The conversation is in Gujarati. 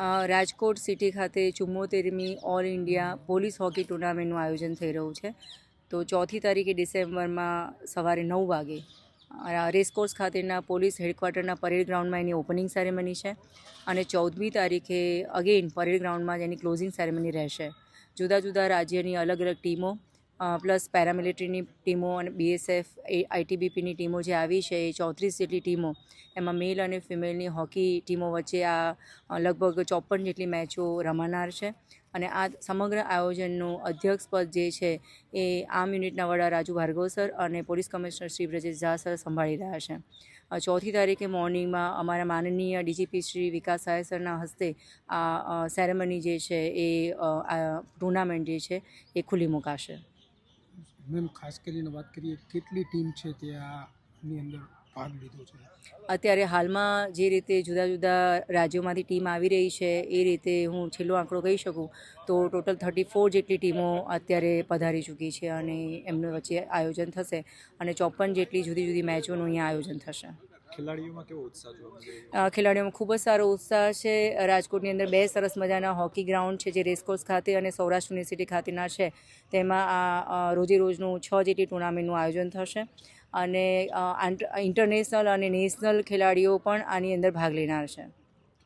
રાજકોટ સિટી ખાતે 74મી ઓલ ઇન્ડિયા પોલીસ હોકી ટુર્નામેન્ટનું આયોજન થઈ રહ્યું છે. તો 4મી તારીખે ડિસેમ્બરમાં સવારે 9 વાગે રેસકોર્સ ખાતેના પોલીસ હેડક્વાર્ટરના પરેડ ગ્રાઉન્ડમાં એની ઓપનિંગ સેરેમની છે અને 14મી તારીખે અગેન પરેડ ગ્રાઉન્ડમાં જ એની ક્લોઝિંગ સેરેમની રહેશે. જુદા જુદા રાજ્યની અલગ અલગ ટીમો પ્લસ પેરામિલિટરીની ટીમો અને BSF ITBPની ટીમો જે આવી છે એ 34 જેટલી ટીમો, એમાં મેલ અને ફિમેલની હોકી ટીમો વચ્ચે આ લગભગ 54 જેટલી મેચો રમાનાર છે. અને આ સમગ્ર આયોજનનું અધ્યક્ષપદ જે છે એ આર્મ યુનિટના વડા રાજુ ભાર્ગવ સર અને police commissioner Shri Brajesh Jha sir સંભાળી રહ્યા છે. 4મી તારીખે મોર્નિંગમાં અમારા માનનીય DGP શ્રી વિકાસ સહાય સરના હસ્તે આ સેરેમની જે છે એ ટુર્નામેન્ટ જે છે એ ખુલ્લી મુકાશે. મેમ, ખાસ કરીને વાત કરીએ કેટલી ટીમ છે તે આની અંદર ભાગ લીધો છે? અત્યારે હાલમાં જે રીતે જુદા જુદા રાજ્યોમાંથી ટીમ આવી રહી છે એ રીતે હું છેલ્લો આંકડો કહી શકું તો ટોટલ 34 જેટલી ટીમો અત્યારે પધારી ચૂકી છે અને એમની વચ્ચે આયોજન થશે અને 54 જેટલી જુદી જુદી મેચોનું અહીંયા આયોજન થશે. ખેલાડીઓમાં કેવો ઉત્સાહ જોવા મળે? ખેલાડીઓમાં ખૂબ જ સારો ઉત્સાહ છે. રાજકોટની અંદર 2 સરસ મજાના હોકી ગ્રાઉન્ડ છે જે રેસકોર્સ ખાતે અને સૌરાષ્ટ્ર યુનિવર્સિટી ખાતેના છે. તેમાં આ રોજે રોજનું 6 જેટલી ટુર્નામેન્ટનું આયોજન થશે અને ઇન્ટરનેશનલ અને નેશનલ ખેલાડીઓ પણ આની અંદર ભાગ લેનાર છે.